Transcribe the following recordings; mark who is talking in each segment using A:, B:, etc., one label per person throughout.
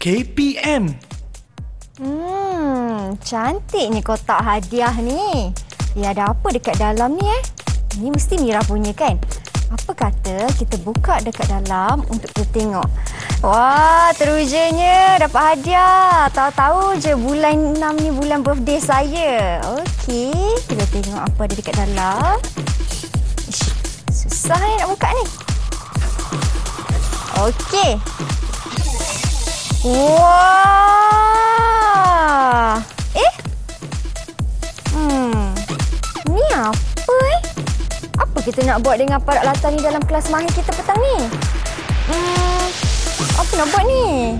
A: KPM.
B: Cantiknya kotak hadiah ni. Ada apa dekat dalam ni Ni mesti Mira punya kan? Apa kata kita buka dekat dalam untuk kita tengok. Wah, terujanya dapat hadiah. Tahu-tahu je bulan 6 ni bulan birthday saya. Okey, kita tengok apa ada dekat dalam. Ish, susah nak buka ni. Okey. Wah. Ni apa Apa kita nak buat dengan peralatan ni dalam kelas mahir kita petang ni? Apa nak buat ni?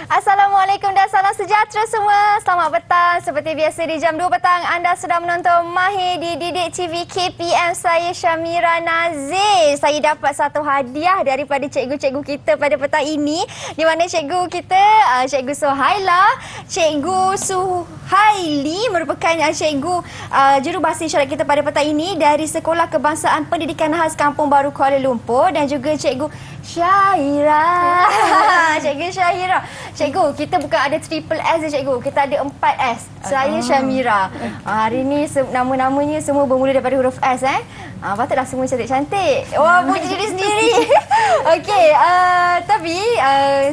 B: Assalamualaikum dan salam sejahtera semua. Selamat petang. Seperti biasa di jam 2 petang anda sedang menonton Mahir di Didik TV KPM. Saya Syamira Nazir. Saya dapat satu hadiah daripada cikgu-cikgu kita pada petang ini, di mana cikgu kita Cikgu Suhaila, Cikgu Suhaili merupakan cikgu jurubahasa isyarat kita pada petang ini dari Sekolah Kebangsaan Pendidikan Khas Kampung Baru Kuala Lumpur, dan juga Cikgu Syahira. Cikgu Syahira. Cikgu, kita bukan ada triple S je cikgu. Kita ada 4 S. Saya Syamira. Hari ni nama-namanya semua bermula daripada huruf S patutlah semua cantik-cantik. Wah, puji diri sendiri. Okey, tapi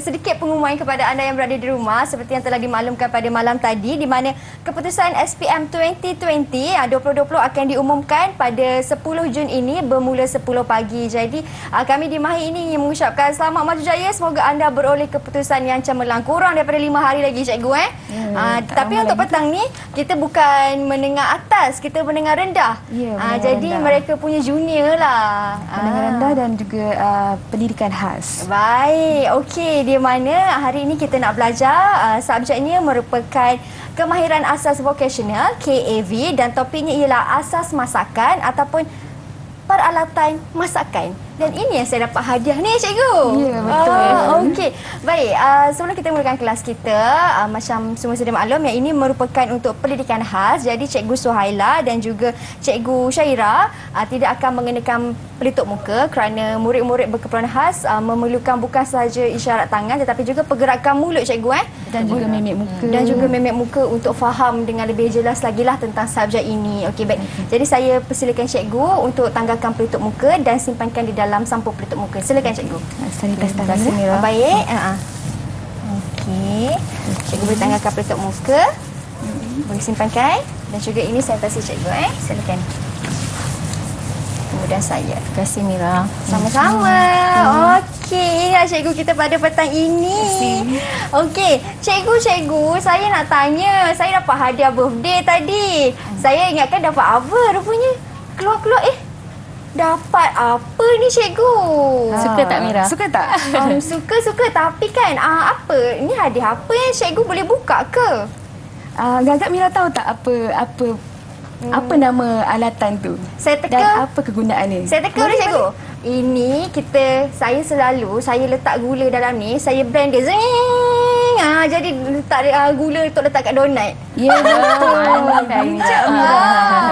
B: sedikit pengumuman kepada anda yang berada di rumah seperti yang telah dimaklumkan pada malam tadi, di mana keputusan SPM 2020 2020 akan diumumkan pada 10 Jun ini bermula 10 pagi. Jadi kami di Mahir ini mengucapkan selamat maju jaya. Semoga anda beroleh keputusan yang cemerlang. Kurang daripada 5 hari lagi cikgu tapi untuk petang ni kita bukan menengah atas, kita menengah rendah. Jadi rendah. Mereka punya junior lah.
C: Menengah rendah dan juga pendidikan khas.
B: Baik, okey. Di mana hari ini kita nak belajar subjeknya merupakan kemahiran asas vocational KAV, dan topiknya ialah asas masakan ataupun peralatan masakan. Dan ini yang saya dapat hadiah ni cikgu.
C: Ya, betul.
B: Okey. Baik, sebelum kita mulakan kelas kita, macam semua sedia maklum yang ini merupakan untuk pendidikan khas. Jadi Cikgu Suhaila dan juga Cikgu Syahira tidak akan mengenakan pelitup muka kerana murid-murid berkeperluan khas memerlukan bukan sahaja isyarat tangan tetapi juga pergerakan mulut cikgu
C: dan juga mimik muka.
B: Dan juga mimik muka untuk faham dengan lebih jelas lagi lah tentang subjek ini. Okey, baik. Jadi saya persilakan cikgu untuk tanggalkan pelitup muka dan simpankan di dalam sampul pelitup muka. Silakan cikgu.
C: Sanitize tangan.
B: Baik. Okey. Cikgu boleh tanggalkan pelitup muka. Boleh simpankan. Dan juga ini sanitizer cikgu. Silakan. Kemudian saya. Terima kasih Mira. Sama-sama. Okey, inilah cikgu kita pada petang ini. Okey, cikgu, saya nak tanya. Saya dapat hadiah birthday tadi. Saya ingatkan dapat apa rupanya. Keluar-keluar dapat apa ni cikgu?
C: Suka tak Mira? Suka tak?
B: Suka tapi kan apa? Ni hadiah apa yang cikgu boleh buka ke?
C: Gagak Mira tahu tak apa nama alatan tu?
B: Saya teka.
C: Dan apa kegunaannya?
B: Saya teka boleh cikgu. Ini saya letak gula dalam ni, saya blend dia. Zing! Jadi letak gula untuk letak kat donat.
C: Ya, betul.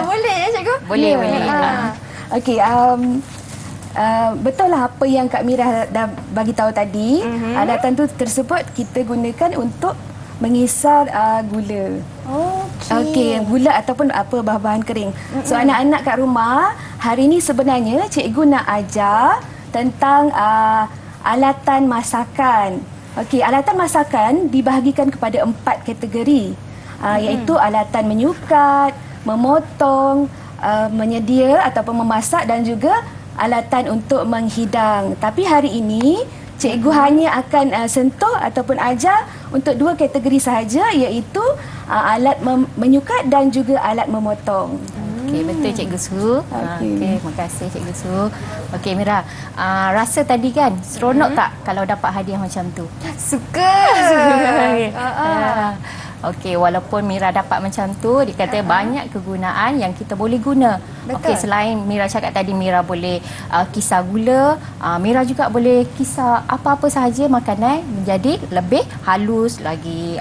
B: Boleh ya cikgu?
C: Boleh. Okey, betul lah apa yang Kak Mira dah bagi tahu tadi. Alatan tu tersebut kita gunakan untuk mengisar gula. Okey, gula ataupun apa bahan-bahan kering. So anak-anak kat rumah, hari ni sebenarnya cikgu nak ajar tentang alatan masakan. Okey, alatan masakan dibahagikan kepada 4 kategori. Iaitu alatan menyukat, memotong, menyedia ataupun memasak, dan juga alatan untuk menghidang. Tapi hari ini cikgu hanya akan sentuh ataupun ajar untuk 2 kategori sahaja, iaitu alat menyukat dan juga alat memotong.
A: Okey, betul Cikgu Su. Okey, terima kasih Cikgu Su. Okey Mira, rasa tadi kan seronok tak kalau dapat hadiah macam tu?
B: Suka.
A: Okey, walaupun Mira dapat macam tu, dia kata banyak kegunaan yang kita boleh guna. Okey, selain Mira cakap tadi Mira boleh kisar gula, Mira juga boleh kisar apa-apa sahaja makanan menjadi lebih halus, lagi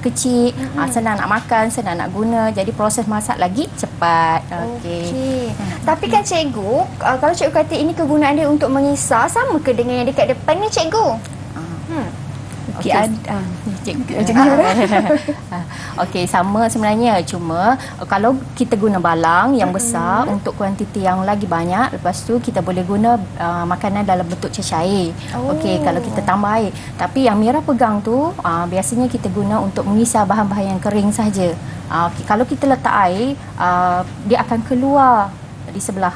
A: kecil, senang nak makan, senang nak guna. Jadi proses masak lagi cepat. Okey.
B: Tapi kan cikgu, kalau cikgu kata ini kegunaan dia untuk mengisar, sama ke dengan yang dekat depan ni cikgu?
A: Okey, okey, sama sebenarnya, cuma kalau kita guna balang yang besar untuk kuantiti yang lagi banyak, lepas tu kita boleh guna makanan dalam bentuk cecair. Okey, kalau kita tambah air. Tapi yang Mira pegang tu biasanya kita guna untuk mengisar bahan-bahan yang kering saja. Okey, kalau kita letak air, dia akan keluar di sebelah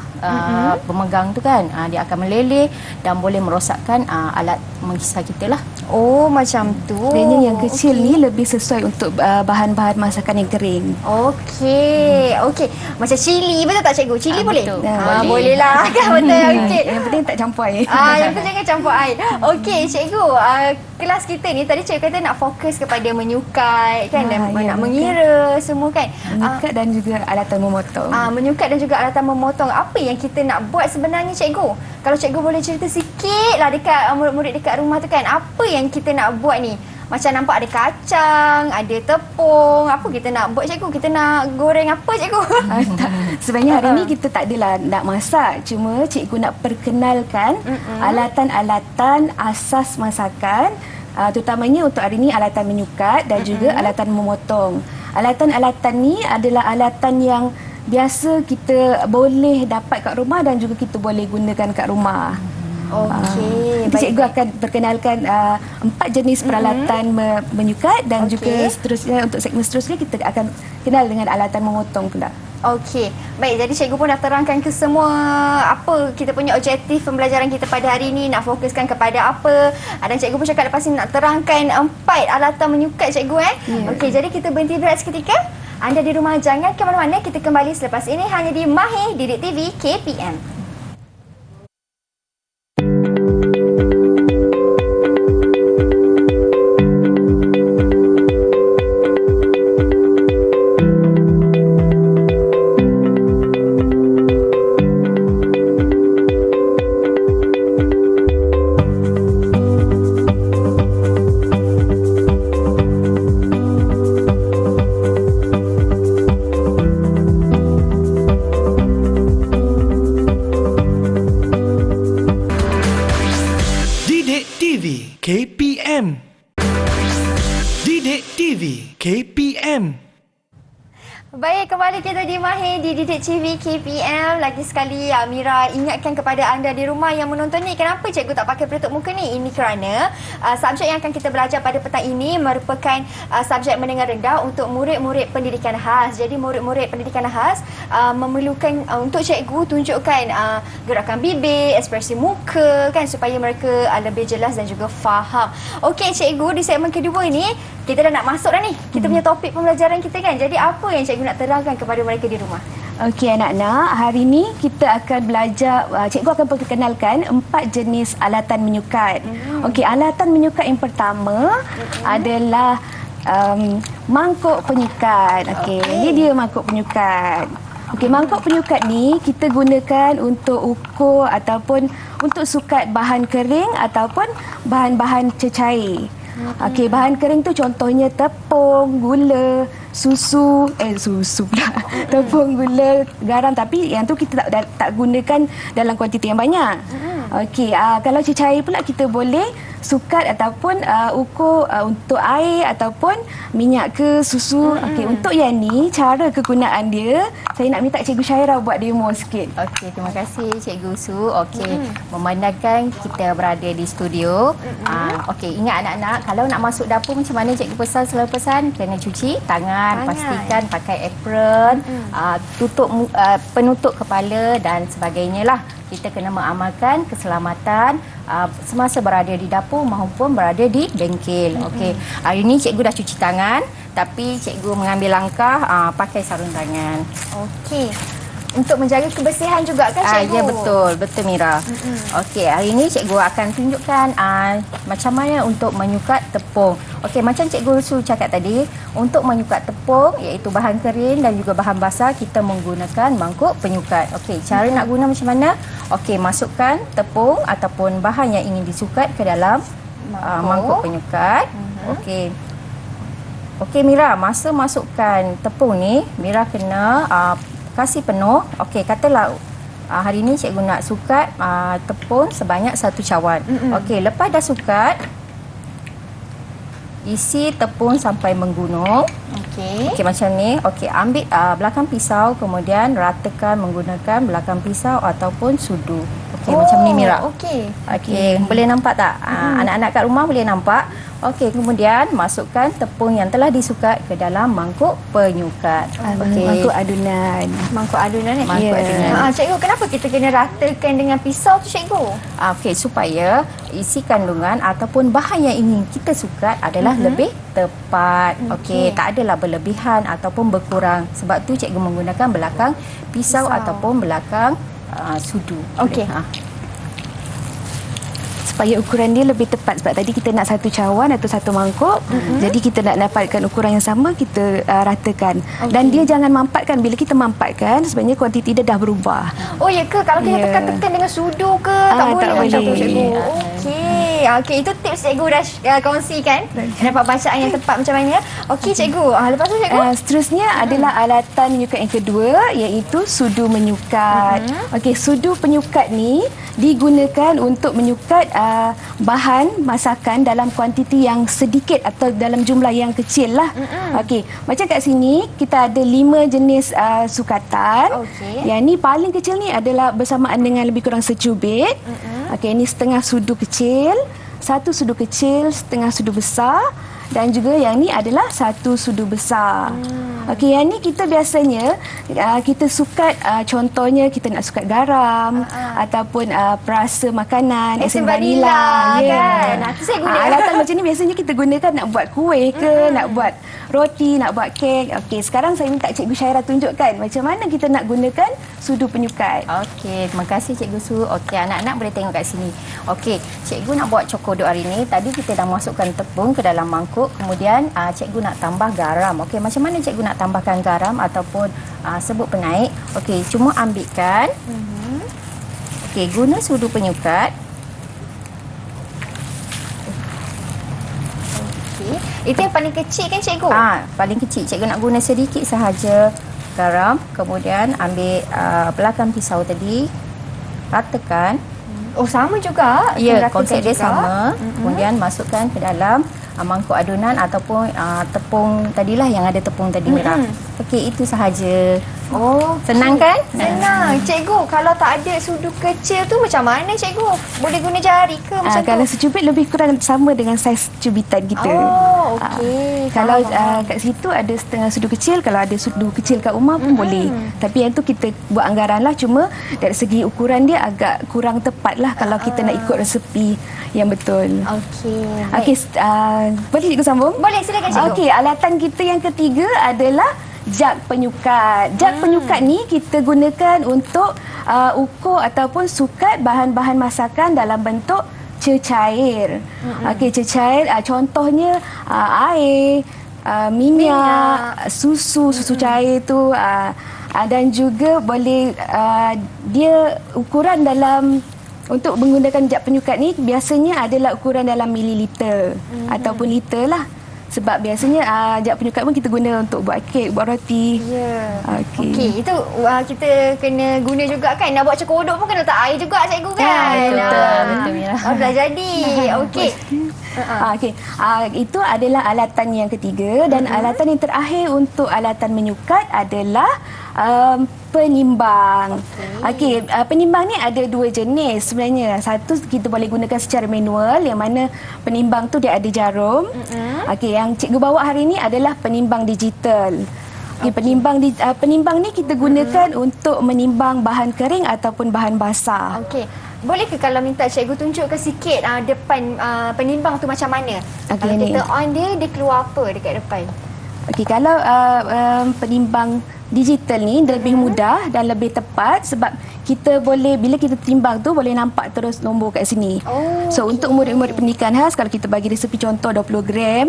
A: pemegang tu kan, dia akan meleleh dan boleh merosakkan alat mengisar kita lah.
B: Oh, macam tu.
C: Sebenarnya yang kecil ni lebih sesuai untuk bahan-bahan masakan yang kering.
B: Okey. Macam cili, betul tak cikgu? Cili boleh?
A: Betul.
B: Boleh lah. Kan betul. Okey.
C: Yang penting tak campur air.
B: Yang penting jangan campur air. Okey, cikgu. Kelas kita ni tadi cikgu kata nak fokus kepada menyukat kan, dan nak mengira semua kan.
C: Menyukat dan juga alatan memotong.
B: Menyukat dan juga alatan memotong. Apa yang kita nak buat sebenarnya cikgu? Kalau cikgu boleh cerita sikit lah dekat murid-murid dekat rumah tu kan, apa yang kita nak buat ni? Macam nampak ada kacang, ada tepung. Apa kita nak buat cikgu? Kita nak goreng apa cikgu?
C: Sebenarnya hari ni kita tak adalah nak masak. Cuma cikgu nak perkenalkan alatan-alatan asas masakan. Terutamanya untuk hari ni alatan menyukat dan juga alatan memotong. Alatan-alatan ni adalah alatan yang biasa kita boleh dapat kat rumah dan juga kita boleh gunakan kat rumah.
B: Okey.
C: Nanti cikgu akan perkenalkan 4 jenis peralatan menyukat dan juga seterusnya untuk segmen seterusnya kita akan kenal dengan alatan memotong pula.
B: Okey. Baik, jadi cikgu pun dah terangkan ke semua apa kita punya objektif pembelajaran kita pada hari ini, nak fokuskan kepada apa. Dan cikgu pun cakap lepas ni nak terangkan 4 alatan menyukat cikgu Okey, jadi kita berhenti berehat seketika. Anda di rumah jangan ke mana-mana, kita kembali selepas ini hanya di Mahir Didik TV KPM.
D: KPM. Didik TV KPM.
B: Baik, kembali kita di Mahir di Didik TV KPM. Lagi sekali Mira ingatkan kepada anda di rumah yang menonton ni, kenapa cikgu tak pakai penutup muka ni? Ini kerana subjek yang akan kita belajar pada petang ini merupakan subjek menengah rendah untuk murid-murid pendidikan khas. Jadi murid-murid pendidikan khas memerlukan untuk cikgu tunjukkan gerakan bibir, ekspresi muka kan, supaya mereka lebih jelas dan juga faham. Okey cikgu, di segmen kedua ni kita dah nak masuk dah ni. Kita punya topik pembelajaran kita kan. Jadi apa yang cikgu nak terangkan kepada mereka di rumah?
C: Okey anak-anak, hari ni kita akan belajar, cikgu akan perkenalkan 4 jenis alatan menyukat. Okey, alatan menyukat yang pertama adalah mangkuk penyukat. Okey, ini dia mangkuk penyukat. Okey, mangkuk penyukat ni kita gunakan untuk ukur ataupun untuk sukat bahan kering ataupun bahan-bahan cecair. Okey, bahan kering tu contohnya tepung, gula, susu pula. Tepung, gula, garam, tapi yang tu kita tak gunakan dalam kuantiti yang banyak. Okey, kalau cecair pula kita boleh sukat ataupun ukur untuk air ataupun minyak ke susu. Okey, untuk yang ni cara kegunaan dia, saya nak minta Cikgu Syairah buat demo sikit.
A: Okey, terima kasih Cikgu Su. Okey, memandangkan kita berada di studio. Okey, ingat anak-anak, kalau nak masuk dapur macam mana Cikgu pesan, selalu pesan kena cuci tangan, pastikan pakai apron, tutup penutup kepala dan sebagainya lah. Kita kena mengamalkan keselamatan semasa berada di dapur maupun berada di bengkel. Okey. Hari ini cikgu dah cuci tangan, tapi cikgu mengambil langkah pakai sarung tangan.
B: Okey. untuk menjaga kebersihan juga kan cikgu?
A: Ya betul Mira. Okey, hari ini cikgu akan tunjukkan macam mana untuk menyukat tepung. Okey, macam cikgu Su cakap tadi, untuk menyukat tepung iaitu bahan kering dan juga bahan basah, kita menggunakan mangkuk penyukat. Okey, cara nak guna macam mana? Okey, masukkan tepung ataupun bahan yang ingin disukat ke dalam mangkuk penyukat. Okey. Okey Mira, masa masukkan tepung ni, Mira kena kasih penuh. Okey, katalah hari ni cikgu nak sukat tepung sebanyak 1 cawan. Okey, lepas dah sukat, isi tepung sampai menggunung.
B: Okey.
A: Okey, macam ni. Okey, ambil belakang pisau, kemudian ratakan menggunakan belakang pisau ataupun sudu. Okey, macam ni Mira.
B: Okey.
A: Okey, boleh nampak tak? Anak-anak kat rumah boleh nampak. Okey, kemudian masukkan tepung yang telah disukat ke dalam mangkuk penyukat. Okey.
C: Mangkuk adunan.
B: Mangkuk adunan ni?
A: Mangkuk adunan.
B: Cikgu, kenapa kita kena ratakan dengan pisau tu cikgu?
A: Okey, supaya isi kandungan ataupun bahan yang ingin kita sukat adalah lebih tepat. Okey, tak adalah berlebihan ataupun berkurang. Sebab tu cikgu menggunakan belakang pisau ataupun belakang sudu.
B: Okey.
C: Supaya ukuran dia lebih tepat, sebab tadi kita nak 1 cawan atau 1 mangkuk. Jadi kita nak dapatkan ukuran yang sama, kita ratakan. Dan dia jangan mampatkan. Bila kita mampatkan, sebenarnya kuantiti dia dah berubah.
B: Oh ya ke? Kalau kita tekan-tekan dengan sudu ke? Tak boleh
C: tak
B: macam tu
C: boleh.
B: cikgu. Okey, itu tips cikgu dah kongsikan. Dapat bacaan yang tepat macam mana. Okey cikgu, lepas tu cikgu?
C: Seterusnya adalah alatan menyukat yang kedua, iaitu sudu menyukat. Okey, sudu penyukat ni digunakan untuk menyukat bahan masakan dalam kuantiti yang sedikit atau dalam jumlah yang kecil lah. Okey, macam kat sini kita ada 5 jenis sukatan.
B: Okey.
C: Yang ni paling kecil ni adalah bersamaan dengan lebih kurang secubit. Okey, ini setengah sudu kecil, 1 sudu kecil, setengah sudu besar, dan juga yang ni adalah 1 sudu besar. Okey, yang ni kita biasanya kita sukat, contohnya kita nak sukat garam ataupun perasa makanan,
B: Esen vanila kan. Itu saya guna.
C: Alatan macam ni biasanya kita gunakan nak buat kuih ke, nak buat roti, nak buat kek. Okey, sekarang saya minta Cikgu Syaira tunjukkan macam mana kita nak gunakan sudu penyukat.
A: Okey, terima kasih Cikgu Su. Okey, anak-anak boleh tengok kat sini. Okey, cikgu nak buat cokodok hari ni. Tadi kita dah masukkan tepung ke dalam mangkuk, kemudian cikgu nak tambah garam. Okey, macam mana cikgu nak tambahkan garam ataupun sebut penaik? Okey, cuma ambilkan. Okey, guna sudu penyukat.
B: Okey. Itu yang paling kecil kan cikgu?
A: Paling kecil. Cikgu nak guna sedikit sahaja garam, kemudian ambil belakang pisau tadi, ratakan.
B: Oh, sama juga?
A: Ya,
B: Ratakan
A: konsep dia
B: juga?
A: sama. Kemudian masukkan ke dalam mangkuk adunan ataupun tepung tadilah yang ada tepung tadi Mira. Okey, itu sahaja.
B: Oh,
A: Senang kan?
B: senang. Cikgu, kalau tak ada sudu kecil tu macam mana cikgu? Boleh guna jari ke macam tu?
C: Kalau secubit lebih kurang sama dengan saiz cubitan kita.
B: Oh, okey.
C: Kalau
B: Faham.
C: kat situ ada setengah sudu kecil, kalau ada sudu kecil kat rumah pun boleh. Tapi yang tu kita buat anggaran lah, cuma dari segi ukuran dia agak kurang tepat lah kalau kita nak ikut resepi yang betul.
B: Okey.
C: Okey, boleh cikgu sambung?
B: Boleh, silakan cikgu.
C: Okey, alatan kita yang ketiga adalah jag penyukat. Jag penyukat ni kita gunakan untuk ukur ataupun sukat bahan-bahan masakan dalam bentuk cecair. Okey, cecair contohnya air, minyak, susu cair tu, dan juga boleh dia ukuran dalam untuk menggunakan jag penyukat ni biasanya adalah ukuran dalam mililiter ataupun liter lah. Sebab biasanya jag penyukat pun kita guna untuk buat kek, buat roti.
B: Ya.
C: Okey.
B: Itu kita kena guna juga kan. Nak buat cokodok pun kena letak air juga cikgu kan.
A: betul Mira.
B: Dah jadi. Okey.
C: Okey. Itu adalah alatan yang ketiga, dan alatan yang terakhir untuk alatan menyukat adalah penimbang. Okey, penimbang ni ada 2 jenis sebenarnya. Satu kita boleh gunakan secara manual, yang mana penimbang tu dia ada jarum. Okey, yang cikgu bawa hari ni adalah penimbang digital. Okey, penimbang ni kita gunakan untuk menimbang bahan kering ataupun bahan basah.
B: Okey. Boleh ke kalau minta cikgu tunjukkan sikit depan penimbang tu macam mana?
C: Okey,
B: Kalau
C: ni.
B: kita on dia keluar apa dekat depan?
C: Okey, kalau penimbang digital ni lebih mudah dan lebih tepat sebab kita boleh, bila kita timbang tu boleh nampak terus nombor kat sini. So untuk murid-murid pendidikan khas, kalau kita bagi resepi contoh 20 gram,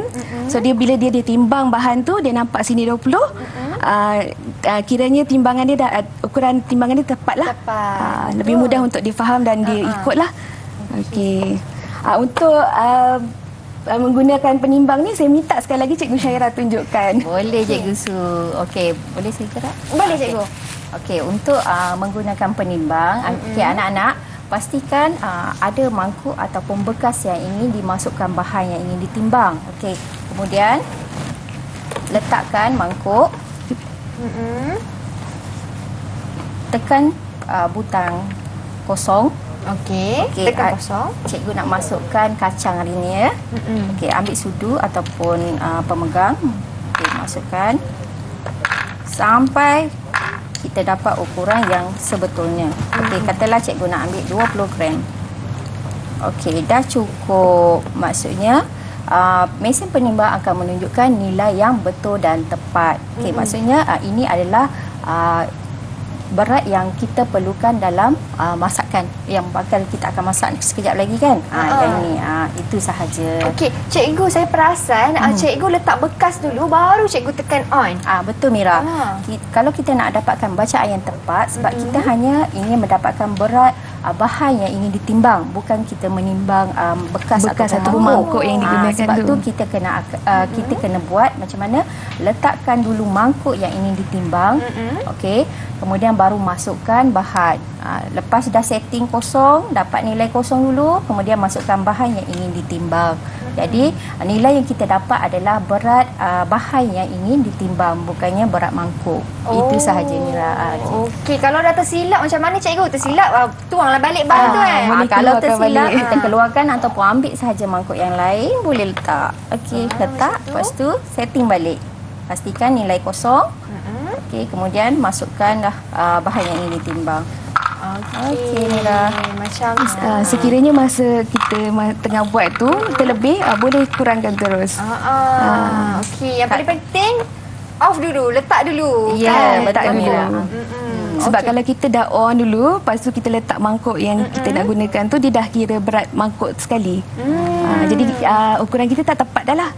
C: so dia bila dia timbang bahan tu dia nampak sini 20, kiranya timbangan dia ukuran timbangan dia tepat lah. Lebih mudah untuk difaham dan dia ikut lah. Okey. Untuk menggunakan penimbang ni, saya minta sekali lagi Cikgu Syairah tunjukkan.
A: Boleh Cikgu Su. Okey, boleh saya gerak?
B: Boleh Cikgu.
A: Okey, untuk menggunakan penimbang, okey, anak-anak pastikan ada mangkuk ataupun bekas yang ingin dimasukkan bahan yang ingin ditimbang. Okey, kemudian letakkan mangkuk. Tekan butang kosong.
B: Okey,
A: Okey,
B: tekan kosong.
A: Cikgu nak masukkan kacang hari ni ya. Okey, ambil sudu ataupun pemegang. Okey, masukkan sampai kita dapat ukuran yang sebetulnya. Okey, katalah cikgu nak ambil 20 gram. Okey, dah cukup. Maksudnya mesin penimbang akan menunjukkan nilai yang betul dan tepat. Okey, maksudnya ini adalah berat yang kita perlukan dalam masakan yang bakal kita akan masak sekejap lagi kan. Yang ni itu sahaja.
B: Okey, cikgu, saya perasan cikgu letak bekas dulu baru cikgu tekan on.
A: Betul Mira. Kalau kita nak dapatkan bacaan yang tepat, sebab kita hanya ingin mendapatkan berat bahan yang ingin ditimbang, bukan kita menimbang bekas
C: ataupun mangkuk yang digunakan
A: sebab tu kita kena buat macam mana, letakkan dulu mangkuk yang ingin ditimbang. Okey, kemudian baru masukkan bahan. Lepas dah setting kosong, dapat nilai kosong dulu, kemudian masukkan bahan yang ingin ditimbang. Jadi nilai yang kita dapat adalah berat bahan yang ingin ditimbang, bukannya berat mangkuk. Itu sahaja Mira.
B: Okey, kalau dah tersilap macam mana cikgu? Tersilap tuanglah balik bahan tu kan.
A: Kalau tersilap kita keluarkan ataupun ambil sahaja mangkuk yang lain, boleh letak. Okey, letak, lepas tu setting balik. Pastikan nilai kosong. Okey, kemudian masukkanlah bahan yang ingin ditimbang. Okey Mira.
B: Macam
C: sekiranya masa kita tengah buat tu terlebih, boleh kurangkan terus.
B: Okey, yang paling penting off dulu, letak dulu.
A: Ya,
C: letak
A: betul
C: dulu.
A: Mira.
C: Sebab kalau kita dah on dulu, lepas tu kita letak mangkuk yang kita nak gunakan tu, dia dah kira berat mangkuk sekali. Jadi ukuran kita tak tepat dah lah.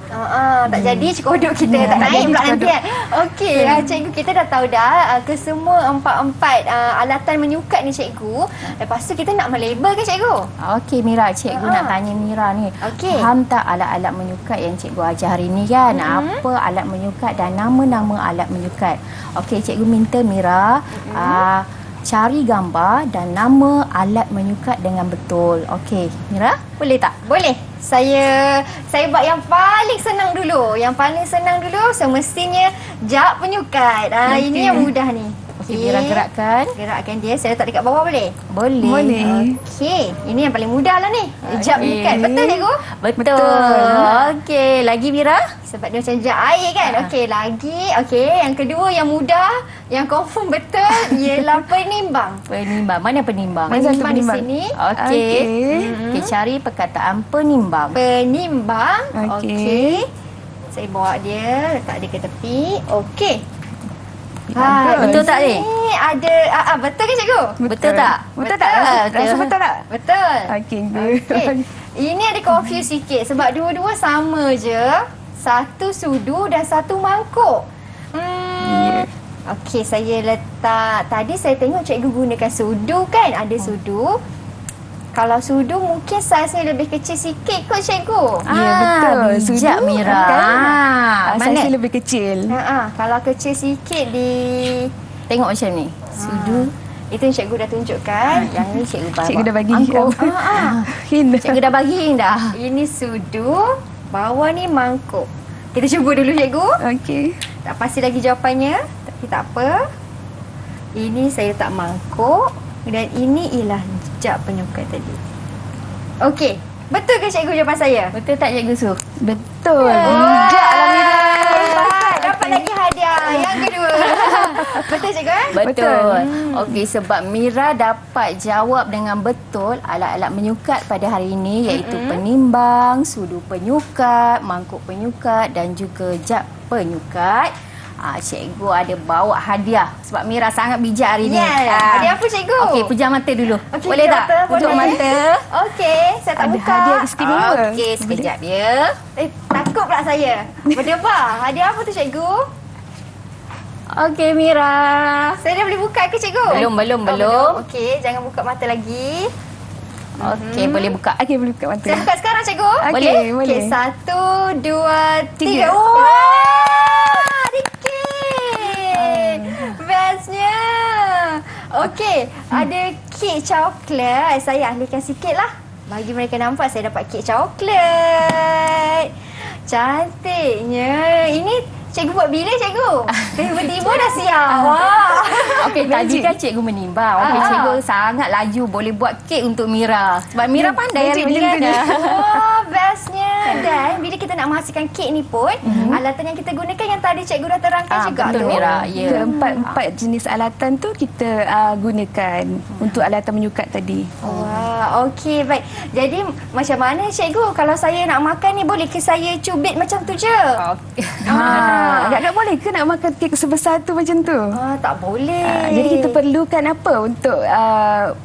B: Tak jadi cekodok kita tak naik pula nanti kan. Okey, cikgu, kita dah tahu dah kesemua empat alatan menyukat ni cikgu. Lepas tu kita nak melabel ke cikgu?
A: Okey Mira, cikgu nak tanya Mira ni.
B: Okey.
A: Faham tak alat-alat menyukat yang cikgu ajar hari ni kan? Apa alat menyukat dan nama-nama alat menyukat? Okey, cikgu minta Mira cari gambar dan nama alat menyukat dengan betul. Okey, Mira, boleh tak?
B: Boleh. Saya buat yang paling senang dulu. Yang paling senang dulu semestinya jak penyukat. Ini yang mudah ni.
A: Okey, Mira gerakkan.
B: Gerakkan dia. Saya letak dekat bawah boleh?
A: Boleh.
B: Okey, ini yang paling mudah lah ni. Jak penyukat. Betul cikgu?
A: Betul. Okey, lagi Mira?
B: Sebab dia macam jak air kan. Okey, lagi. Okey, yang kedua yang mudah, yang confirm betul ialah penimbang.
A: Penimbang. Mana penimbang?
B: Penimbang di sini.
A: Okey. Okey, cari perkataan penimbang.
B: Penimbang.
C: Okey.
B: Okey. Saya bawa dia, letak dia ke tepi. Okey.
A: Betul tak ni?
B: Ni ada betul ke cikgu?
A: Betul tak?
C: Betul tak? Rasa betul tak?
B: Betul.
C: Okey, good.
B: Okey. Ini ada confuse sikit sebab dua-dua sama je. Satu sudu dan satu mangkuk. Okey, saya letak. Tadi saya tengok cikgu gunakan sudu kan? Ada sudu. Kalau sudu mungkin saiznya lebih kecil sikit kot cikgu.
C: Ya, betul.
A: Bijak
C: Sudu
A: Mira.
C: kan,
A: Mana?
C: saiznya lebih kecil.
B: Kalau kecil sikit
A: Tengok macam ni. Sudu.
B: itu yang cikgu dah tunjukkan.
A: Yang ni cikgu bawa.
C: Cikgu dah bagi.
A: Mangkuk.
C: Hint.
A: Cikgu dah bagi dah.
B: Ini sudu, bawah ni mangkuk. Kita cuba dulu cikgu.
C: Okey.
B: Tak pasti lagi jawapannya, tapi tak apa. Ini saya letak mangkuk dan ini ialah jak penyukat tadi. Okey, betul ke cikgu jawapan saya?
A: Betul tak Cikgu Su?
C: Betul.
B: Bijak lah Mira. Dapat lagi hadiah yang kedua. Betul cikgu?
A: Betul. Okey, sebab Mira dapat jawab dengan betul alat-alat menyukat pada hari ini, iaitu penimbang, sudu penyukat, mangkuk penyukat dan juga jak penyukat. Cikgu ada bawa hadiah sebab Mira sangat bijak hari ni.
B: Ya, hadiah apa cikgu?
A: Okey, pejam mata dulu.
B: Okey,
A: Boleh tak? Pujuk
B: boleh.
A: mata.
B: Okey, saya tak
C: Ada
B: buka.
C: hadiah istimewa.
A: Okey, sekejap ya.
B: Takut pula saya. Berdebar. Hadiah apa tu cikgu?
A: Okey, Mira.
B: Saya dah boleh buka ke cikgu?
A: Belum.
B: Okey, jangan buka mata lagi.
A: Okey, boleh buka.
C: Okey, boleh buka mata.
B: Saya buka sekarang cikgu?
C: Okey,
B: Okey,
C: boleh.
B: 1, 2, 3.
C: 3.
B: Wah, dikit. Bestnya. Okey, ada kek coklat. Saya ambilkan sikit lah. Bagi mereka nampak saya dapat kek coklat. Cantiknya. Ini cikgu buat bila cikgu? Tiba-tiba dah siap. Wah.
A: Okey, tadi kan cikgu menimbang. Okey, cikgu sangat laju boleh buat kek untuk Mira. Sebab Mira pandai hari ni kan.
B: Wah, bestnya. Dan bila kita nak menghasilkan kek ni pun, alatan yang kita gunakan yang tadi cikgu dah terangkan juga
A: betul,
B: tu.
A: Mira. Ya.
C: Empat jenis alatan tu kita gunakan untuk alatan menyukat tadi.
B: Wah, okey, baik. Jadi macam mana cikgu kalau saya nak makan ni boleh ke saya cubit macam tu je?
A: Okey.
C: Agak-agak boleh ke nak makan kek sebesar tu macam tu?
B: Tak boleh.
C: Jadi kita perlukan apa untuk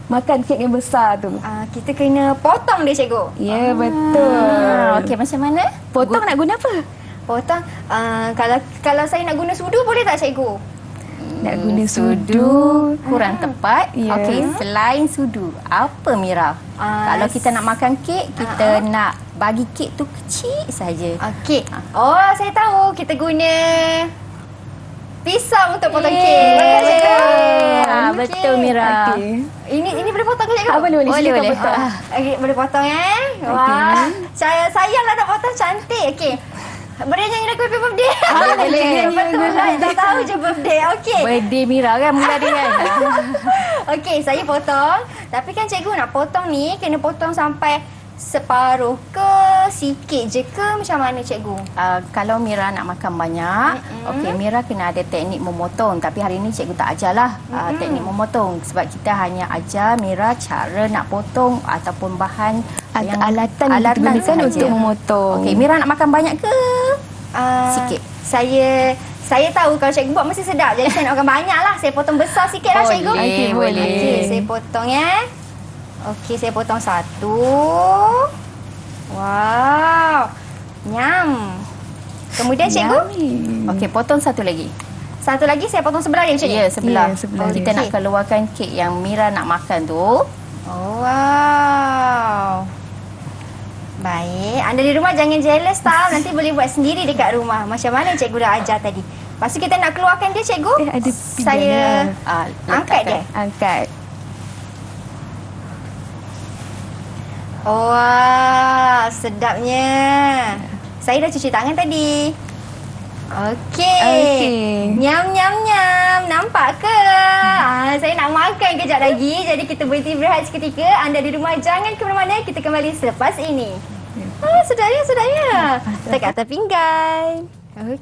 C: makan kek yang besar tu?
B: Kita kena potong dia cikgu.
C: Ya, betul.
A: Okey, macam mana?
C: Potong nak guna apa?
B: Potong. Kalau saya nak guna sudu boleh tak cikgu?
C: Nak guna sudu.
A: Kurang tepat.
C: Ya.
A: Okey, selain sudu, apa Mira? Kalau kita nak makan kek, kita nak bagi kek tu kecil saja.
B: Okey. Oh, saya tahu. Kita guna pisang untuk potong kek. Betul cikgu? Okey.
A: Betul Mira.
C: Okey.
B: Ini boleh potong ke cikgu?
C: Boleh. Silakan
A: boleh.
C: potong.
B: Okey, boleh potong Wah. Sayanglah nak potong cantik. Okey. Boleh nyanyi lagu happy birthday?
A: boleh.
B: Betul lah. Tak tahu je birthday. Okey.
A: Birthday Mira kan mula dia kan.
B: Okey, saya potong. Tapi kan cikgu nak potong ni kena potong sampai separuh ke, sikit je ke, macam mana cikgu?
A: Kalau Mira nak makan banyak, okey, Mira kena ada teknik memotong. Tapi hari ni cikgu tak ajarlah teknik memotong. Sebab kita hanya ajar Mira cara nak potong ataupun bahan yang
C: Alatan yang digunakan
A: sahaja.
C: untuk memotong.
A: Okey, Mira nak makan banyak ke? Sikit.
B: Saya tahu kalau cikgu buat mesti sedap. Jadi saya nak makan banyak lah. Saya potong besar sikit lah cikgu.
A: Boleh, boleh.
B: Okey, saya potong Okey, saya potong satu. Wow. Nyam. Kemudian cikgu?
A: Okey, potong satu lagi.
B: Satu lagi saya potong sebelah dia macam ni?
A: Ya, sebelah.
C: Ya, sebelah
A: Kita
B: dia.
A: nak keluarkan kek yang Mira nak makan tu.
B: Oh, wow. Baik. Anda di rumah jangan jealous tau. Nanti boleh buat sendiri dekat rumah. Macam mana cikgu dah ajar tadi. Lepas tu kita nak keluarkan dia cikgu.
C: Ada pinggan
B: Saya angkat dia.
C: Angkat.
B: Wah, sedapnya. Saya dah cuci tangan tadi. Okey. Nyam, nyam, nyam. Nampak ke? Saya nak makan kejap lagi. Jadi kita berhenti berehat seketika. Anda di rumah jangan ke mana-mana. Kita kembali selepas ini. Sedapnya. Tekan atas pinggan. Okey.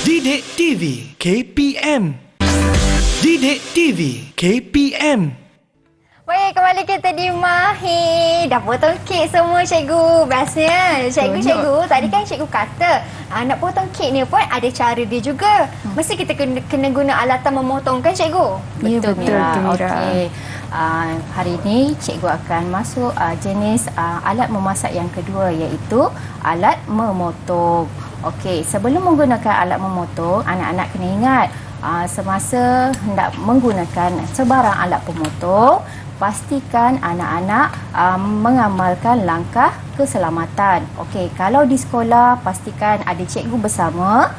D: Didik TV KPM. Didik TV KPM.
B: Baik, kembali kita di Mahir. Dah potong kek semua cikgu. Bestnya. Cikgu. Tadi kan cikgu kata nak potong kek ni pun ada cara dia juga. Mesti kita kena guna alatan memotong kan cikgu?
C: Ya,
A: Betul,
C: betul
A: Mira.
C: tu, Mira.
A: Okey. Hari ini cikgu akan masuk jenis alat memasak yang kedua iaitu alat memotong. Okey, sebelum menggunakan alat memotong, anak-anak kena ingat semasa hendak menggunakan sebarang alat pemotong, pastikan anak-anak mengamalkan langkah keselamatan. Okey, kalau di sekolah pastikan ada cikgu bersama.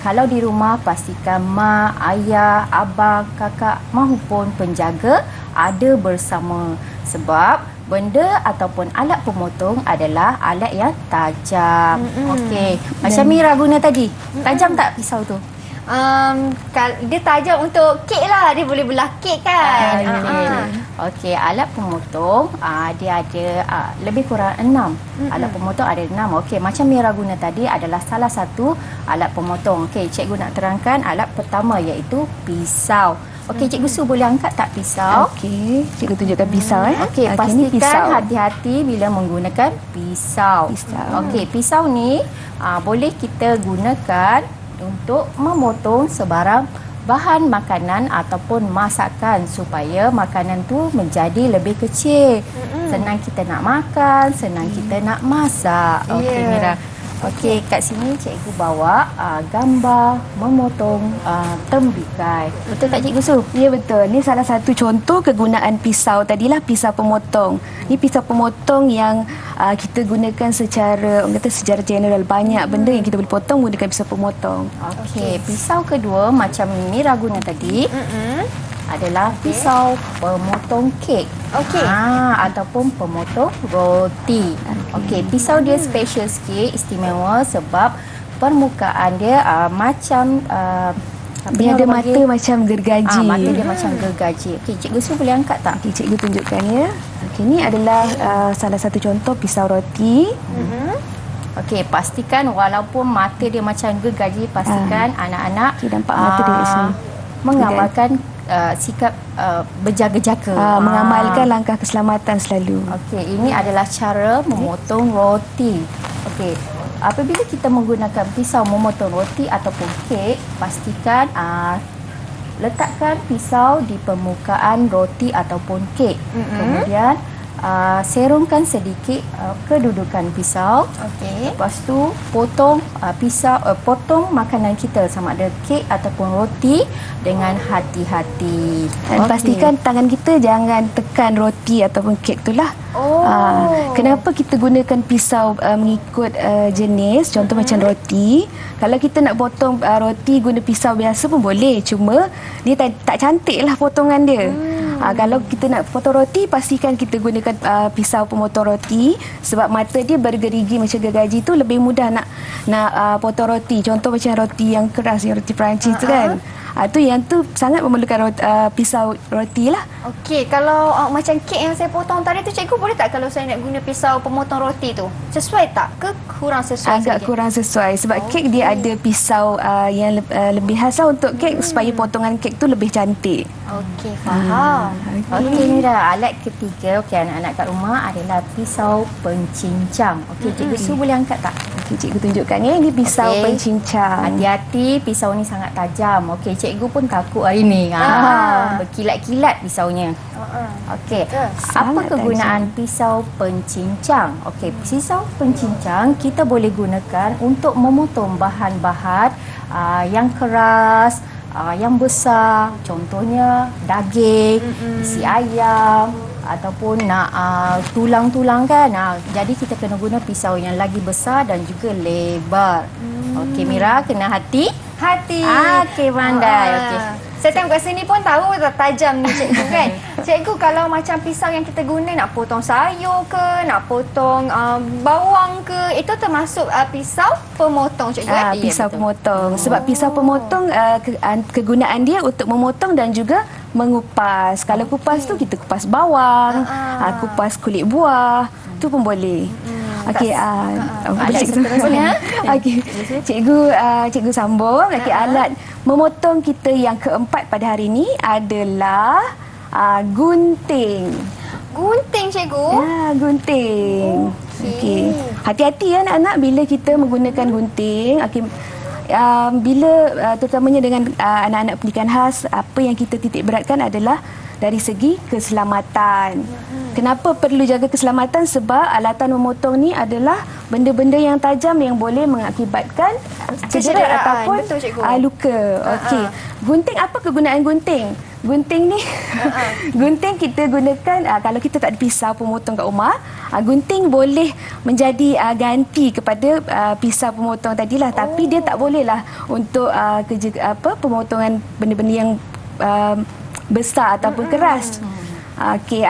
A: Kalau di rumah pastikan mak, ayah, abang, kakak maupun penjaga ada bersama. Sebab benda ataupun alat pemotong adalah alat yang tajam. Okey. Macam Mira guna tadi. Tajam tak pisau tu?
B: Dia tajam untuk kek lah. Dia boleh belah kek kan.
A: Okey, alat pemotong dia ada lebih kurang 6. Alat pemotong ada 6. Okey, macam Mira guna tadi adalah salah satu alat pemotong. Okey, cikgu nak terangkan alat pertama iaitu pisau. Okey, Cikgu Su boleh angkat tak pisau?
C: Okey, cikgu tunjukkan pisau
A: Okey,
C: ni
A: pastikan
C: pisau.
A: hati-hati bila menggunakan pisau. Okey, pisau ni boleh kita gunakan untuk memotong sebarang bahan makanan ataupun masakan supaya makanan tu menjadi lebih kecil. Senang kita nak makan, senang kita nak masak. Okey, Mira. Okey, kat sini cikgu bawa gambar memotong tembikai. Betul tak Cikgu Su?
C: Ya, betul. Ni salah satu contoh kegunaan pisau tadilah, pisau pemotong. Ni pisau pemotong yang kita gunakan secara general. Banyak benda yang kita boleh potong gunakan pisau pemotong.
A: Okey, pisau kedua macam Mira guna tadi adalah pisau pemotong kek.
B: Okey.
A: Ataupun pemotong roti. Okey, pisau dia special sikit, istimewa sebab permukaan dia macam
C: Dia ada mata macam gergaji.
A: mata dia macam gergaji. Okey, Cikgu Su boleh angkat tak?
C: Okey, cikgu tunjukkan ya. Okey, ni adalah salah satu contoh pisau roti.
A: Okey, pastikan walaupun mata dia macam gergaji, pastikan anak-anak
C: Okey, nampak mata dia kat sini.
A: mengamalkan sikap berjaga-jaga.
C: Mengamalkan langkah keselamatan selalu.
A: Okey, ini adalah cara memotong roti. Okey, apabila kita menggunakan pisau memotong roti ataupun kek, pastikan letakkan pisau di permukaan roti ataupun kek. Kemudian serongkan sedikit kedudukan pisau.
B: Okey.
A: Lepas tu potong potong makanan kita sama ada kek ataupun roti dengan hati-hati.
C: Dan pastikan tangan kita jangan tekan roti ataupun kek tu lah. Kenapa kita gunakan pisau mengikut jenis, contoh macam roti. Kalau kita nak potong roti guna pisau biasa pun boleh, cuma dia tak cantik lah potongan dia. Kalau kita nak potong roti, pastikan kita gunakan pisau pemotong roti sebab mata dia bergerigi macam gergaji tu lebih mudah nak potong roti. Contoh macam roti yang keras, yang roti Perancis tu kan. Yang tu sangat memerlukan pisau roti lah.
B: Okey, kalau macam kek yang saya potong tadi tu, cikgu boleh tak kalau saya nak guna pisau pemotong roti tu? Sesuai tak ke kurang sesuai?
C: Agak kurang sesuai sebab kek dia ada pisau yang lebih khas lah untuk kek supaya potongan kek tu lebih cantik.
B: Okey, faham.
A: Okey, Mira, alat ketiga anak-anak kat rumah adalah pisau pencincang. Okey, Cikgu Su boleh angkat tak?
C: Okey, cikgu tunjukkan ya. Ini pisau
A: Okey.
C: pencincang.
A: Hati-hati, pisau ni sangat tajam. Okey, cikgu pun takut hari ni. Berkilat-kilat pisaunya. Okey, apa
C: Sangat
A: kegunaan pisau pencincang? Okey, pisau pencincang kita boleh gunakan untuk memotong bahan-bahan yang keras, yang besar, contohnya daging, isi ayam ataupun nak tulang-tulang kan. Jadi kita kena guna pisau yang lagi besar dan juga lebar. Okey, Mira, kena hati. Okey, pandai. Okey.
B: Saya tengok kat sini pun tahu dah tajam ni cikgu kan. Cikgu, kalau macam pisau yang kita guna nak potong sayur ke, nak potong bawang ke, itu termasuk pisau pemotong cikgu.
C: Pisau pemotong. Sebab pisau pemotong kegunaan dia untuk memotong dan juga mengupas. Kalau kupas tu kita kupas bawang, kupas kulit buah, tu pun boleh. Okey,
A: alat seterusnya.
C: Okey, cikgu sambung. Okey, alat memotong kita yang keempat pada hari ini adalah gunting.
B: Gunting cikgu.
C: Gunting. Okey. Hati-hati ya anak-anak bila kita menggunakan gunting. Okey. Bila terutamanya dengan anak-anak pendidikan khas, apa yang kita titik beratkan adalah dari segi keselamatan. Kenapa perlu jaga keselamatan? Sebab alatan memotong ni adalah benda-benda yang tajam yang boleh mengakibatkan cedera ataupun luka. Okey. Gunting, apa kegunaan gunting? Gunting ni gunting kita gunakan kalau kita tak ada pisau pemotong kat rumah, gunting boleh menjadi ganti kepada pisau pemotong tadilah, tapi dia tak bolehlah untuk kerja pemotongan benda-benda yang besar ataupun keras. Okey,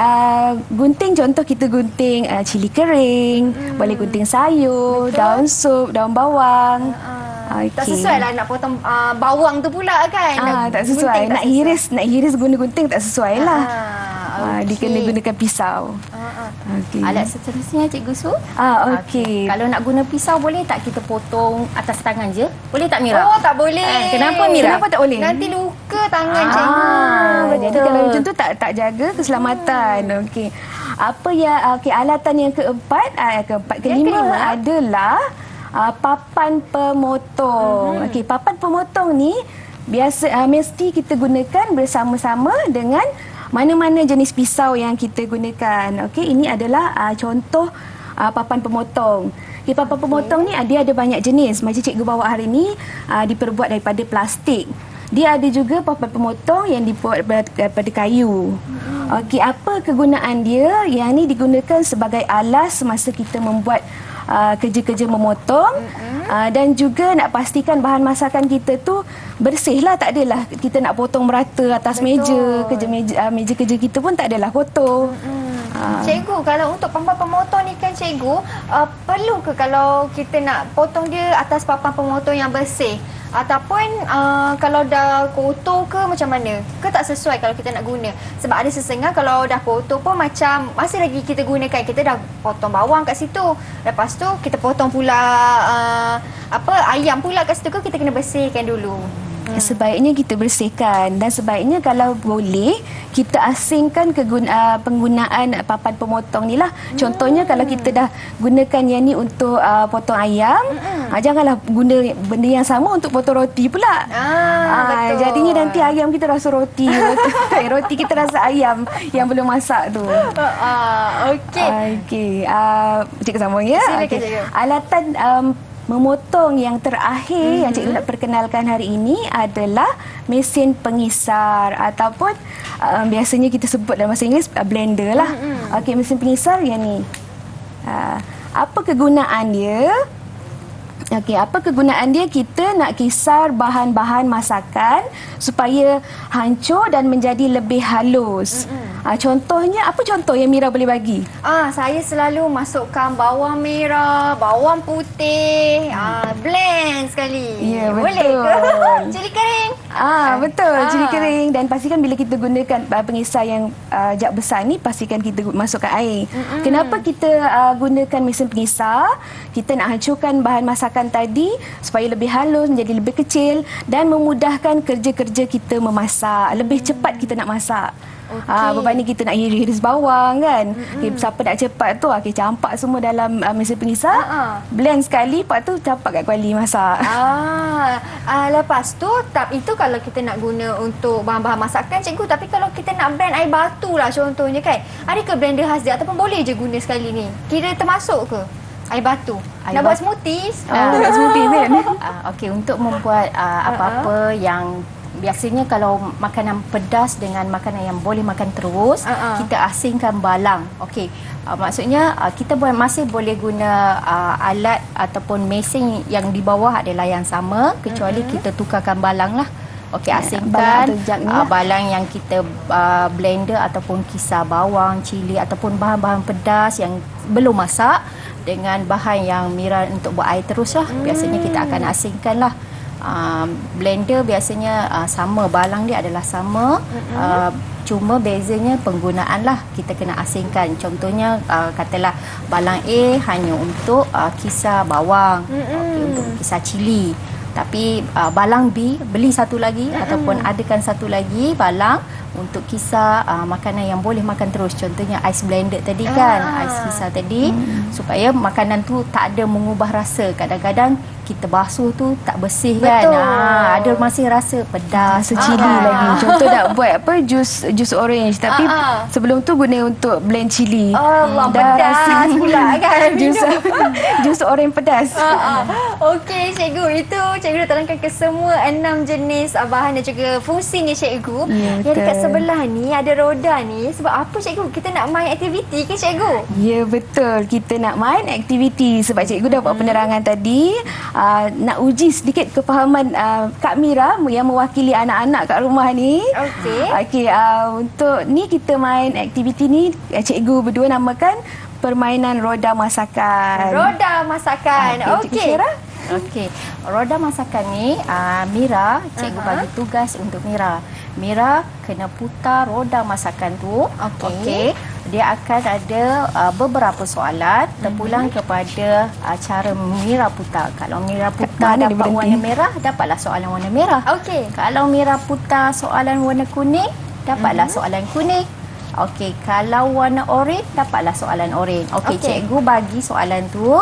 C: gunting contoh kita gunting cili kering, boleh gunting sayur, daun sup, daun bawang.
B: Tak sesuai lah nak potong bawang tu pula kan.
C: Tak sesuai.
B: Gunting
C: Nak hiris guna gunting tak sesuai lah. Dia
B: okey.
C: kena gunakan pisau. Okey.
A: Alat seterusnya Cikgu Su.
C: Okey.
A: Kalau nak guna pisau, boleh tak kita potong atas tangan je? Boleh tak Mira?
B: Oh, tak boleh.
A: Kenapa Mira?
C: Kenapa tak boleh?
B: Nanti luka tangan cikgu.
C: Jadi kalau macam tu tak jaga keselamatan. Okey. Alatan yang kelima adalah papan pemotong. Okey, papan pemotong ni mesti kita gunakan bersama-sama dengan mana-mana jenis pisau yang kita gunakan. Okey, ini adalah contoh papan pemotong. Okay, papan pemotong ni dia ada banyak jenis. Macam cikgu bawa hari ni diperbuat daripada plastik. Dia ada juga papan pemotong yang dibuat daripada kayu. Okey, apa kegunaan dia? Yang ni digunakan sebagai alas semasa kita membuat kerja-kerja memotong. Dan juga nak pastikan bahan masakan kita tu bersih lah. Tak adalah kita nak potong merata atas meja kerja kita pun tak adalah kotor.
B: Cikgu, kalau untuk papan pemotong ni kan cikgu, perlu ke kalau kita nak potong dia atas papan pemotong yang bersih? Ataupun kalau dah kotor ke macam mana? Ke tak sesuai kalau kita nak guna? Sebab ada sesengah kalau dah kotor pun macam masih lagi kita gunakan. Kita dah potong bawang kat situ. Lepas tu kita potong pula ayam pula kat situ, ke kita kena bersihkan dulu?
C: Sebaiknya kita bersihkan, dan sebaiknya kalau boleh kita asingkan penggunaan papan pemotong ni lah. Contohnya kalau kita dah gunakan yang ni untuk potong ayam, janganlah guna benda yang sama untuk potong roti pula.
B: Betul.
C: Jadinya nanti ayam kita rasa roti, roti kita rasa ayam yang belum masak tu. Okey. Cikgu sambung ya.
B: Silakan, cikgu.
C: Alatan memotong yang terakhir yang cikgu nak perkenalkan hari ini adalah mesin pengisar ataupun biasanya kita sebut dalam bahasa Inggeris blender lah. Okey, mesin pengisar yang ni. Apa kegunaan dia? Okey, apa kegunaan dia? Kita nak kisar bahan-bahan masakan supaya hancur dan menjadi lebih halus. Contohnya, apa contoh yang Mira boleh bagi?
B: Saya selalu masukkan bawang merah, bawang putih, blend sekali.
C: Ya, betul.
B: Boleh ke? Cili kering.
C: Betul, cili kering. Dan pastikan bila kita gunakan pengisar yang jat besar ni, pastikan kita masukkan air. Kenapa kita gunakan mesin pengisar? Kita nak hancurkan bahan masakan tadi supaya lebih halus, menjadi lebih kecil dan memudahkan kerja-kerja kita memasak. Lebih cepat kita nak masak. Berbanding kita nak iris bawang kan. Siapa nak cepat tu campak semua dalam mesin pengisar, blend sekali, lepas tu campak kat kuali masak.
B: Lepas tu itu kalau kita nak guna untuk bahan-bahan masakan cikgu. Tapi kalau kita nak blend air batu lah contohnya kan, adakah blender khas dia ataupun boleh je guna sekali ni? Kira termasuk ke air batu? Nak buat smoothies?
C: Buat smoothies kan?
A: Okey, untuk membuat apa-apa yang biasanya kalau makanan pedas dengan makanan yang boleh makan terus, kita asingkan balang. Okey, maksudnya kita masih boleh guna alat ataupun mesin yang di bawah adalah yang sama, kecuali kita tukarkan balang lah. Okey, asingkan balang yang kita blender ataupun kisar bawang, cili ataupun bahan-bahan pedas yang belum masak dengan bahan yang Mira untuk buat air terus lah. Biasanya kita akan asingkan lah. Blender biasanya sama, balang dia adalah sama, cuma bezanya penggunaan lah kita kena asingkan. Contohnya katalah balang A hanya untuk kisar bawang, untuk kisar cili, tapi balang B beli satu lagi ataupun adakan satu lagi balang untuk kisar makanan yang boleh makan terus. Contohnya ice blended tadi kan, ice kisar tadi, supaya makanan tu tak ada mengubah rasa. Kadang-kadang kita basuh tu tak bersih.
B: Betul.
A: Kan, ada masih rasa pedas,
C: Cili lagi. Contoh nak buat jus orange, tapi sebelum tu guna untuk blend cili.
B: Pedas pula kan.
C: Jus orange pedas.
B: Okey cikgu, itu cikgu dah terangkan ke semua 6 jenis bahan dan juga fungsinya cikgu.
C: Ya,
B: Yang dekat sebelah ni ada roda ni. Sebab apa cikgu? Kita nak main aktiviti ke cikgu?
C: Ya, betul. Kita nak main aktiviti. Sebab cikgu dah buat penerangan tadi, nak uji sedikit kefahaman Kak Mira yang mewakili anak-anak kat rumah ni.
B: Okey.
C: Okey, untuk ni kita main aktiviti ni cikgu berdua namakan permainan roda masakan.
B: Roda masakan.
C: Cikgu
B: Okey.
C: Syira?
A: Okey, roda masakan ni Mira, cikgu bagi tugas untuk Mira. Mira kena putar roda masakan tu.
B: Okey.
A: Dia akan ada beberapa soalan terpulang kepada cara Mira putar. Kalau Mira putar
C: mana dia
A: dapat
C: berhenti?
A: warna merah, dapatlah soalan warna merah.
B: Okey.
A: Kalau Mira putar soalan warna kuning, dapatlah soalan kuning. Okey, kalau warna oranye, dapatlah soalan oranye. Okey,
B: Okey.
A: cikgu bagi soalan tu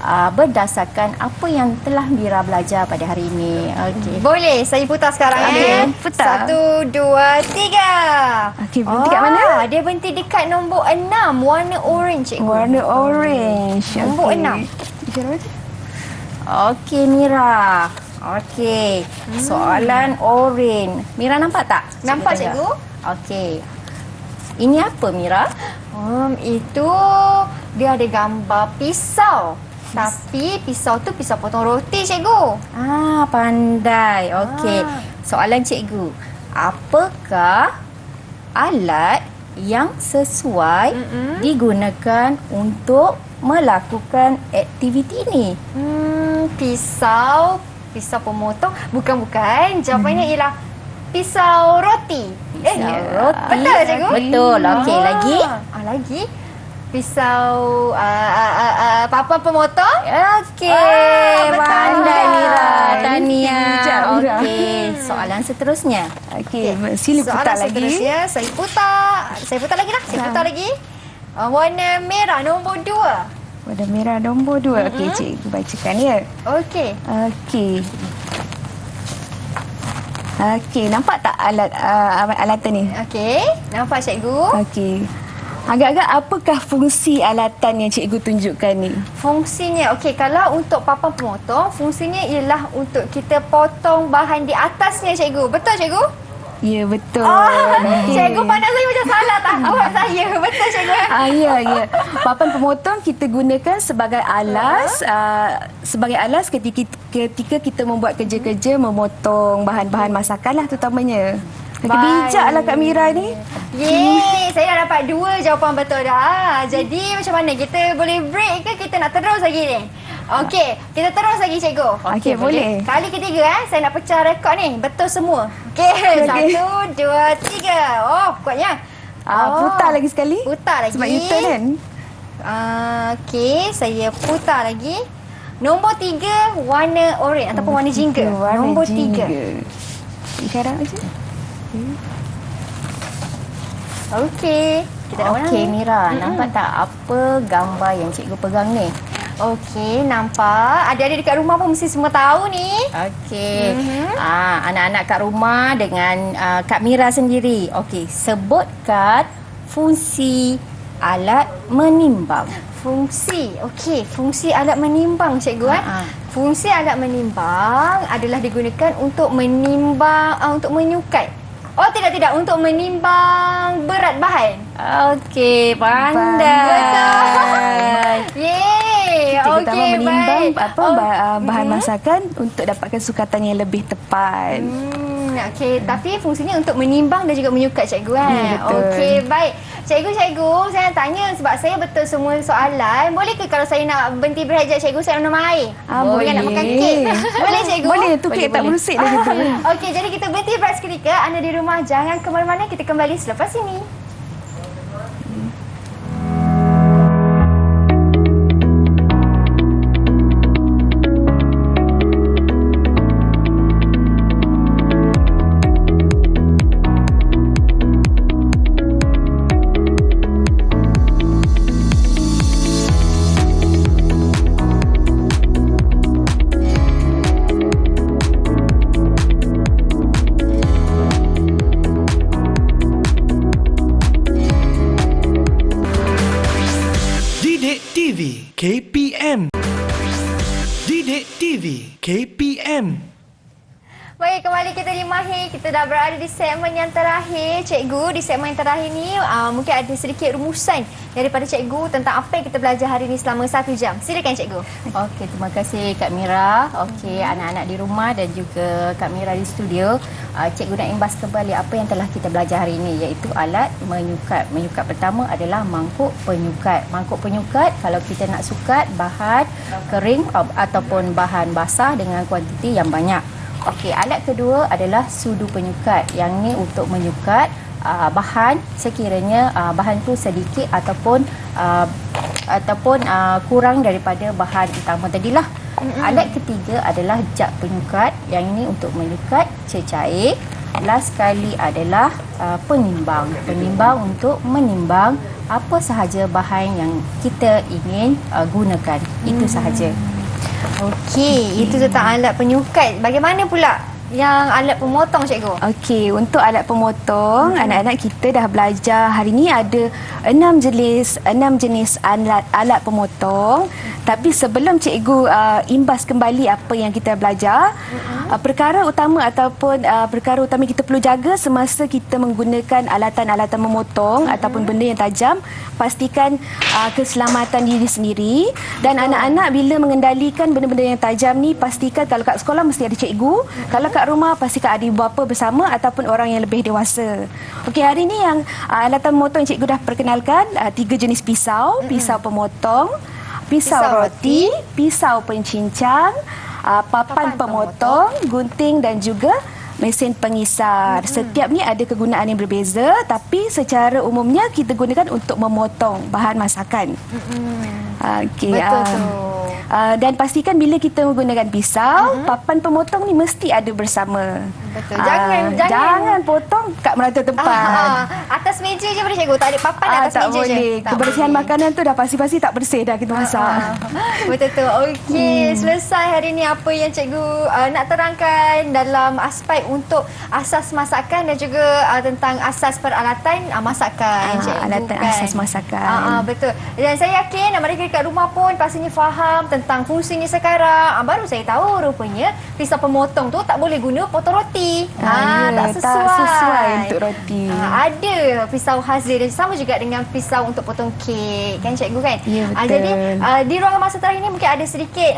A: berdasarkan apa yang telah Mira belajar pada hari ini. Okey.
B: Boleh, saya putar sekarang
C: Okey, putar.
B: 1, 2, 3.
C: Okey, berhenti kat mana?
B: Dia berhenti dekat nombor 6, warna orange, cikgu.
C: Warna orange.
B: Nombor
C: Okey.
B: 6.
C: Syira baca.
A: Okey, Mira. Okey, soalan oranye. Mira nampak tak?
B: Nampak,
A: tengok.
B: cikgu.
A: Okey. Ini apa, Mira?
B: Itu dia ada gambar pisau. Tapi pisau tu pisau potong roti, cikgu.
A: Pandai. Okey. Soalan cikgu. Apakah alat yang sesuai digunakan untuk melakukan aktiviti ini?
B: Pisau pemotong. Bukan. Jawapannya ialah pisau roti.
A: Pisau roti.
B: Betul, cikgu?
A: Betul. Okey, lagi?
B: Lagi. Pisau papan pemotong.
A: Okey,
B: betul.
A: pandai Mira. Tahniah.
C: Bijak, Mira.
A: Okey, soalan seterusnya.
C: Okey, sila putar
B: Soalan
C: lagi.
B: seterusnya saya putar lagi lah. Saya putar lagi. Warna merah nombor 2.
C: Warna merah nombor 2. Okey, cikgu bacakan ya.
B: Okey.
C: Okey. Okey, nampak tak alatan ni?
B: Okey. Nampak, cikgu?
C: Okey. Agak-agak apakah fungsi alatan yang cikgu tunjukkan ni?
B: Fungsinya, okey, kalau untuk papan pemotong, fungsinya ialah untuk kita potong bahan di atasnya, cikgu. Betul, cikgu?
C: Ya, betul.
B: Okey. Cikgu pandang saya macam salah tangkap saya. Betul, cikgu?
C: Ya. Papan pemotong kita gunakan sebagai alas ketika kita membuat kerja-kerja memotong bahan-bahan masakan lah terutamanya. Bijaklah Kak Mira ni.
B: Yeay, saya dah dapat 2 jawapan betul dah. Jadi macam mana? Kita boleh break ke kita nak terus lagi ni? Okey, kita terus lagi, cikgu.
C: Okey, boleh.
B: Kali ketiga saya nak pecah rekod ni. Betul semua. Okey,
C: Okey.
B: 1, 2, 3. Oh, kuatnya.
C: Putar lagi sekali.
B: Putar lagi.
C: Sebab U-turn kan?
B: Okey, saya putar lagi. Nombor 3 warna oranye ataupun warna jingga. Nombor 3.
C: Isyarat macam
B: Okey. Kita nak warna
A: Okey,
B: ni.
A: Mira, nampak tak apa gambar yang cikgu pegang ni?
B: Okey, nampak. Adik-adik dekat rumah pun mesti semua tahu ni.
A: Okey. Anak-anak kat rumah dengan Kak Mira sendiri. Okey, sebutkan fungsi alat menimbang.
B: Fungsi. Okey, fungsi alat menimbang, cikgu. Fungsi alat menimbang adalah digunakan untuk menimbang, untuk menyukai. Oh, tidak. Untuk menimbang berat bahan.
A: Okey, pandai.
B: Yeay.
C: kita
B: Okey,
C: tambah menimbang
B: baik.
C: bahan masakan untuk dapatkan sukatan yang lebih tepat.
B: Okey, tapi fungsinya untuk menimbang dan juga menyukai, cikgu.
C: betul.
B: Okey, baik. Cikgu, saya nak tanya sebab saya betul semua soalan. Boleh ke kalau saya nak berhenti berehat, cikgu, saya minum air?
C: Boleh.
B: Nak makan kek. Boleh, cikgu?
C: Boleh, tu kek tak berusik dah gitu.
B: Okey, jadi kita berhenti berehat seketika. Anda di rumah jangan ke mana-mana. Kita kembali selepas ini.
D: Didik TV KPM. Didik TV KPM.
B: Baik, kembali kita di Mahir. Kita dah berada di segmen yang terakhir. Cikgu, di segmen yang terakhir ni mungkin ada sedikit rumusan daripada cikgu tentang apa yang kita belajar hari ini selama 1 jam. Silakan cikgu.
A: Okey, terima kasih Kak Mira. Okey, anak-anak di rumah dan juga Kak Mira di studio. Cikgu nak imbas kembali apa yang telah kita belajar hari ini, iaitu alat menyukat. Menyukat pertama adalah mangkuk penyukat. Mangkuk penyukat kalau kita nak sukat bahan kering ataupun bahan basah dengan kuantiti yang banyak. Okey, alat kedua adalah sudu penyukat. Yang ni untuk menyukat bahan sekiranya bahan tu sedikit ataupun kurang daripada bahan utama tadilah. Alat ketiga adalah jak penyukat. Yang ini untuk menyukat cecair. Last sekali adalah penimbang. Penimbang untuk menimbang apa sahaja bahan yang kita ingin gunakan. Itu sahaja.
B: Okey, itu tentang alat penyukat. Bagaimana pula yang alat pemotong cikgu?
C: Okey, untuk alat pemotong, anak-anak kita dah belajar hari ni ada 6 jenis alat pemotong. Tapi sebelum cikgu imbas kembali apa yang kita belajar, perkara utama yang kita perlu jaga semasa kita menggunakan alatan-alatan memotong ataupun benda yang tajam, pastikan keselamatan diri sendiri. Dan anak-anak bila mengendalikan benda-benda yang tajam ni, pastikan kalau kat sekolah mesti ada cikgu, kalau kat rumah pastikan ada ibu bapa bersama ataupun orang yang lebih dewasa. Okey, hari ni yang alatan memotong yang cikgu dah perkenalkan 3 jenis pisau, pisau pemotong, pisau roti, pisau pencincang, papan pemotong, gunting dan juga mesin pengisar. Setiap ni ada kegunaan yang berbeza, tapi secara umumnya kita gunakan untuk memotong bahan masakan. Okey,
B: Betul tu.
C: dan pastikan bila kita menggunakan pisau, papan pemotong ni mesti ada bersama.
B: Betul.
C: Jangan potong kat merata tempat.
B: Atas meja je boleh cikgu. Tak ada papan atas
C: tak
B: meja je.
C: boleh. Kebersihan makanan tu dah pasti-pasti tak bersih dah kita masak.
B: Betul tu. Okey, selesai hari ni apa yang cikgu nak terangkan dalam aspek untuk asas masakan dan juga tentang asas peralatan masakan. Cikgu,
C: alatan asas masakan.
B: Betul. Dan saya yakin mereka dekat rumah pun pastinya faham tentang fungsinya sekarang. Baru saya tahu rupanya pisau pemotong tu tak boleh guna potong roti. Tak sesuai
C: untuk roti.
B: Ada pisau hazir dan sama juga dengan pisau untuk potong kek, kan cikgu kan?
C: Ya, betul.
B: Jadi di ruangan masa terakhir ni mungkin ada sedikit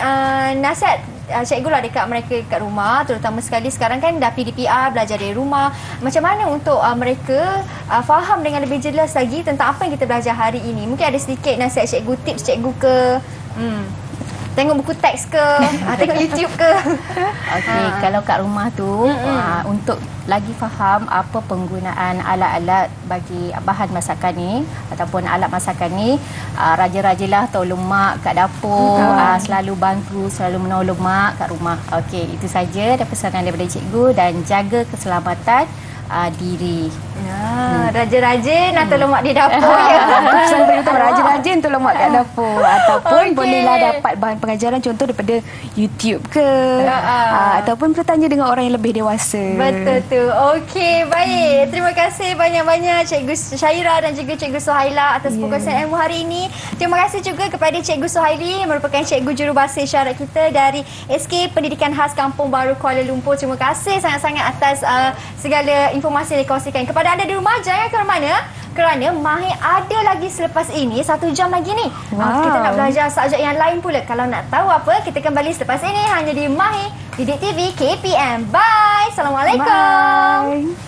B: nasihat cikgu lah dekat mereka kat rumah, terutama sekali sekarang kan dah PDPR, belajar dari rumah. Macam mana untuk mereka faham dengan lebih jelas lagi tentang apa yang kita belajar hari ini? Mungkin ada sedikit nasihat cikgu, tips cikgu ke? Tengok buku teks ke? Tengok YouTube ke?
A: Okey, kalau kat rumah tu untuk lagi faham apa penggunaan alat-alat bagi bahan masakan ni ataupun alat masakan ni, raja-rajalah tolong mak kat dapur, selalu bantu, selalu menolong mak kat rumah. Okey, itu saja dan pesanan daripada cikgu, dan jaga keselamatan diri.
B: Raja-raja nak tolong mak di dapur ya.
C: Pesan pertama, rajin-rajin tolong mak kat dapur. Ataupun bolehlah dapat bahan pengajaran contoh daripada YouTube ke, ataupun bertanya dengan orang yang lebih dewasa.
B: Betul tu. Okey, baik. Terima kasih banyak-banyak Cikgu Syaira dan juga Cikgu Suhaila atas perkongsian ilmu hari ini. Terima kasih juga kepada Cikgu Suhaili yang merupakan Cikgu Jurubahasa Isyarat kita dari SK Pendidikan Khas Kampung Baru Kuala Lumpur. Terima kasih sangat-sangat atas segala informasi yang dikongsikan. Kepada anda di rumah, jangan ke mana, kerana Mahir ada lagi selepas ini 1 jam lagi ni. Kita nak belajar subjek yang lain pula. Kalau nak tahu apa, kita kembali selepas ini hanya di Mahir Didik TV KPM. Bye. Assalamualaikum.
C: Bye.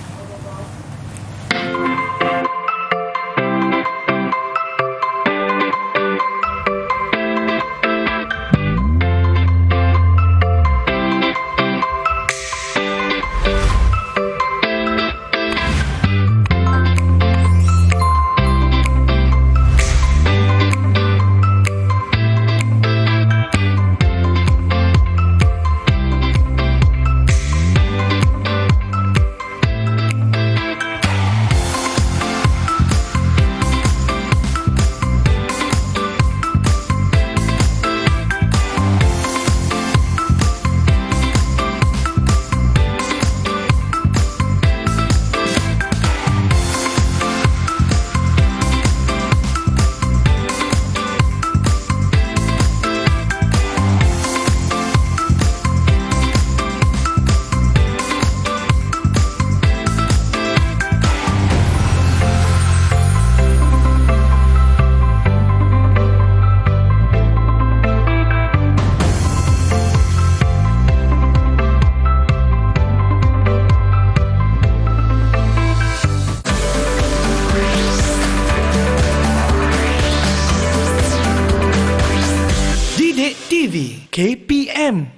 D: KPM